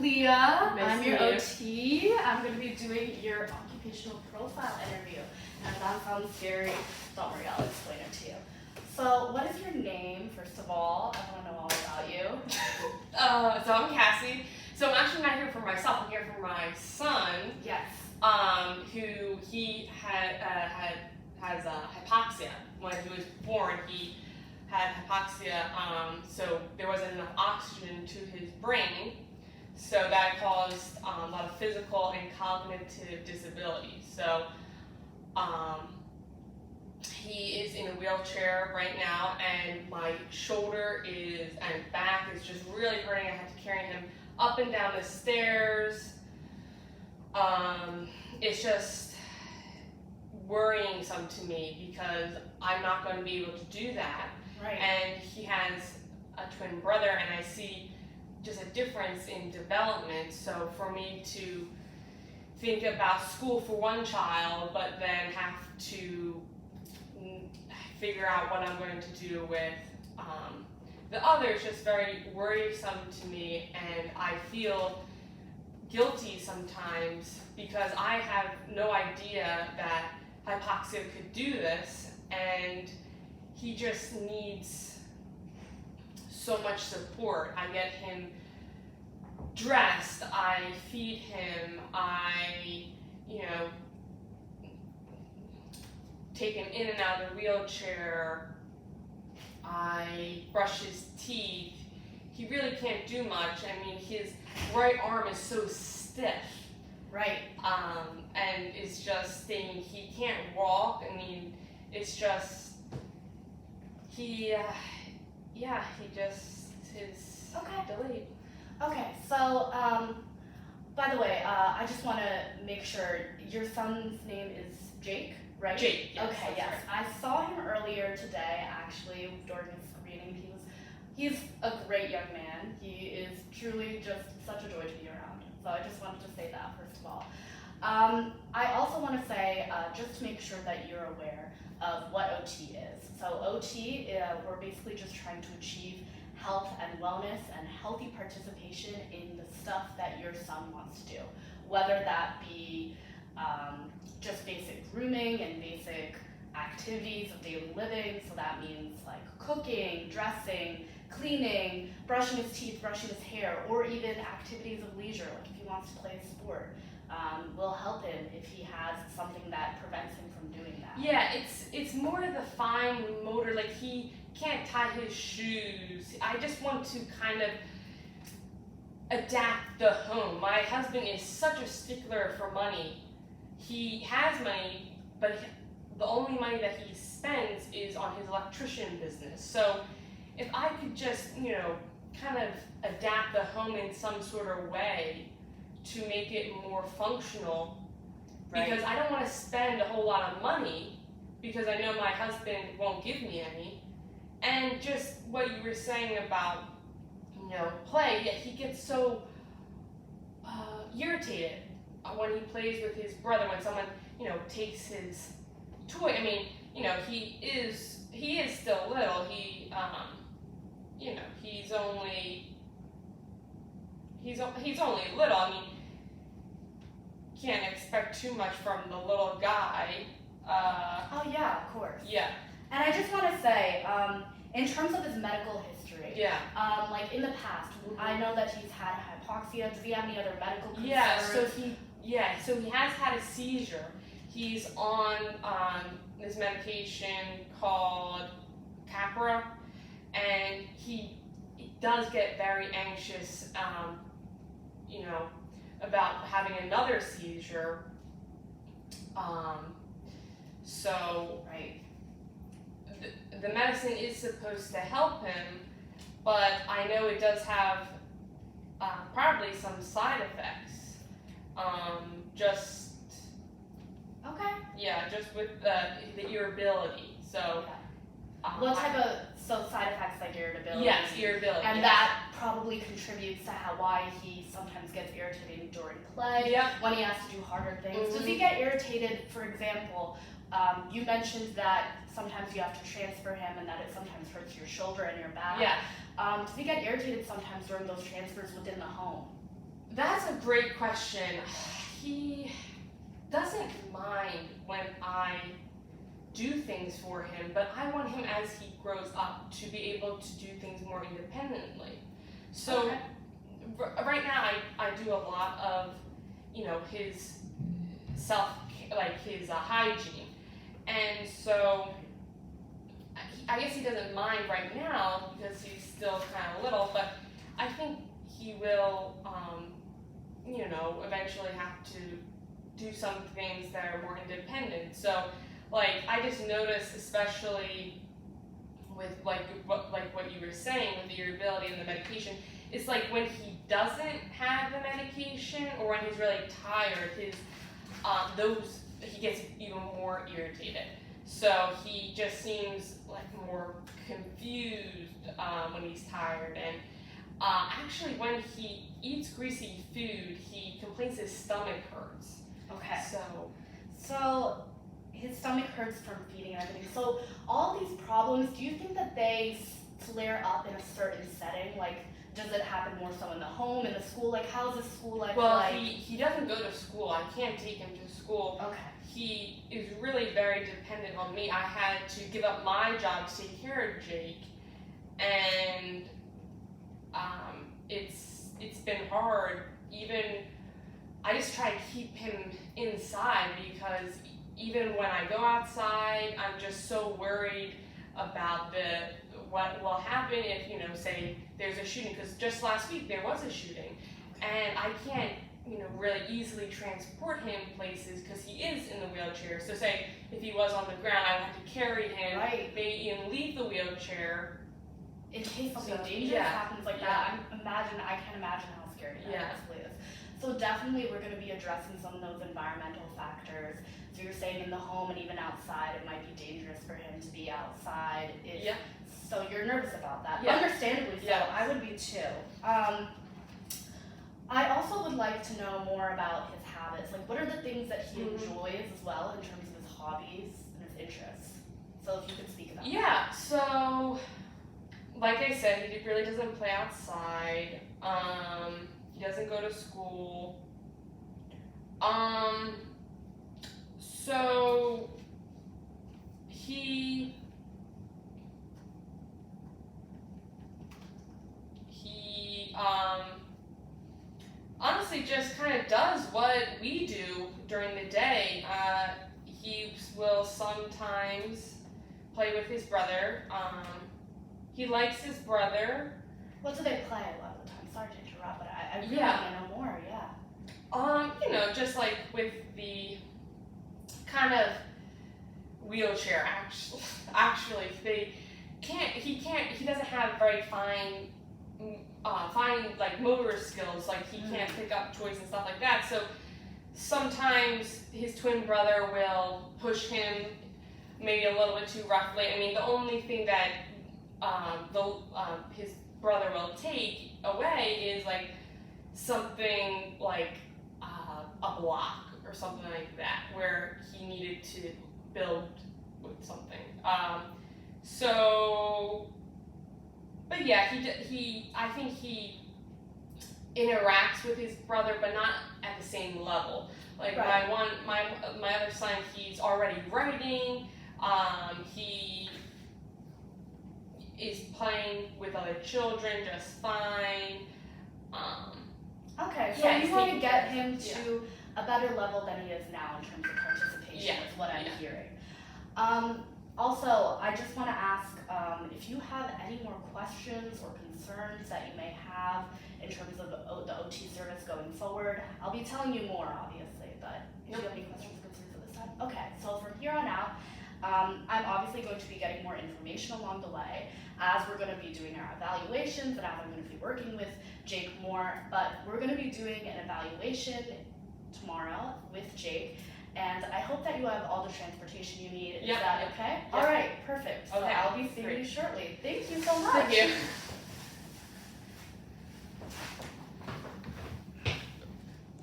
Leah. Nice I'm your to meet OT. I'm going to be doing your occupational profile interview. And if that sounds scary, don't worry, I'll explain it to you. So, what is your name, first of all? I want to know all about you. So I'm Cassie. So I'm actually not here for myself. I'm here for my son. Yes. Who he has hypoxia. When he was born, he had hypoxia. So there wasn't enough oxygen to his brain. So that caused a lot of physical and cognitive disabilities. So he is in a wheelchair right now, and my shoulder and back is just really hurting. I have to carry him up and down the stairs. It's just worrying some to me because I'm not going to be able to do that. Right. And he has a twin brother, and I see just a difference in development. So for me to think about school for one child, but then have to figure out what I'm going to do with the other is just very worrisome to me, and I feel guilty sometimes because I have no idea that hypoxia could do this, and he just needs so much support. I get him dressed, I feed him, I, take him in and out of the wheelchair, I brush his teeth. He really can't do much. I mean, his right arm is so stiff. Right. And it's just saying he can't walk. I mean, it's just, he just is delayed. Okay, so, by the way, I just want to make sure your son's name is Jake, right? Jake, yes. Okay, yes. Right. I saw him earlier today, actually, during his screening. He's a great young man. He is truly just such a joy to be around. So I just wanted to say that, first of all. I also want to say, just to make sure that you're aware of what OT is. So OT, we're basically just trying to achieve health and wellness and healthy participation in the stuff that your son wants to do. Whether that be just basic grooming and basic activities of daily living, so that means like cooking, dressing, cleaning, brushing his teeth, brushing his hair, or even activities of leisure, like if he wants to play a sport. We'll help him if he has something that prevents him from doing that. Yeah, it's more the fine motor, like he can't tie his shoes. I just want to kind of adapt the home. My husband is such a stickler for money. He has money, but the only money that he spends is on his electrician business. So if I could just, kind of adapt the home in some sort of way to make it more functional, Right. because I don't want to spend a whole lot of money because I know my husband won't give me any. And just what you were saying about, play, yet he gets so irritated when he plays with his brother, when someone, takes his toy. I mean, he is still little. He's only little. I mean, can't expect too much from the little guy. Oh yeah, of course. Yeah. And I just want to say, in terms of his medical history, Yeah. like in the past, I know that he's had hypoxia. Does he have any other medical concerns? Yeah, so he has had a seizure. He's on this medication called Capra, and he does get very anxious, about having another seizure. So Right. the medicine is supposed to help him, but I know it does have probably some side effects. Just with the irritability. So. What type of side effects like irritability? Yes, irritability. And yes. that probably contributes to why he sometimes gets irritated during play, Yep. when he has to do harder things. Mm-hmm. Does he get irritated, for example, you mentioned that sometimes you have to transfer him and that it sometimes hurts your shoulder and your back. Yeah. Does he get irritated sometimes during those transfers within the home? That's a great question. He doesn't mind when I do things for him, but I want him as he grows up to be able to do things more independently. So Okay. right now I do a lot of, his his hygiene, and so I guess he doesn't mind right now because he's still kind of little, but I think he will, eventually have to do some things that are more independent. So, I just noticed, especially with what you were saying with the irritability and the medication, it's like when he doesn't have the medication or when he's really tired, he gets even more irritated. So he just seems like more confused when he's tired, and actually when he eats greasy food, he complains his stomach hurts. Okay. So His stomach hurts from feeding and everything. So all these problems, do you think that they flare up in a certain setting? Like, does it happen more so in the home, in the school? Like, how's the school life like? he doesn't go to school. I can't take him to school. Okay. He is really very dependent on me. I had to give up my job to take care of Jake, and it's been hard. Even I just try to keep him inside because even when I go outside, I'm just so worried about what will happen if, say there's a shooting, because just last week there was a shooting, and I can't, really easily transport him places because he is in the wheelchair. So say if he was on the ground, I would have to carry him, Right. maybe even leave the wheelchair. In case something So, dangerous yeah. happens like that, I can imagine how scary that Yeah. honestly is. So definitely we're going to be addressing some of those environmental factors. So you're saying in the home and even outside, it might be dangerous for him to be outside. Yeah. So you're nervous about that. Yeah. Understandably so. Yes. I would be too. I also would like to know more about his habits. Like, what are the things that he enjoys as well in terms of his hobbies and his interests? So if you could speak about that. Yeah, so like I said, he really doesn't play outside. He doesn't go to school. So he honestly just kind of does what we do during the day. He will sometimes play with his brother. He likes his brother. What do they play a lot of the time? Sorry to interrupt, but I really Yeah. want to know more, yeah. Just like with the kind of wheelchair, actually, he doesn't have very fine like motor skills, like he can't pick up toys and stuff like that. So sometimes his twin brother will push him maybe a little bit too roughly. I mean, the only thing that his brother will take away is like something like a block or something like that, where he needed to build with something. But yeah, I think he interacts with his brother, but not at the same level. Like Right. my other son, he's already writing. He is playing with other children just fine. Okay, so Yeah, you he's want to taking get care him of- yeah. to a better level than he is now in terms of participation, Yeah, is what I'm yeah. hearing. Also, I just want to ask if you have any more questions or concerns that you may have in terms of the OT service going forward. I'll be telling you more, obviously, but if you have any questions or concerns at this time. Okay, so from here on out, I'm obviously going to be getting more information along the way as we're going to be doing our evaluations and as I'm going to be working with Jake more, but we're going to be doing an evaluation tomorrow with Jake, and I hope that you have all the transportation you need. Is Yeah, that yeah. okay? Yeah. All right, perfect. So Okay, I'll be seeing great. you shortly. Thank you so much. Thank you.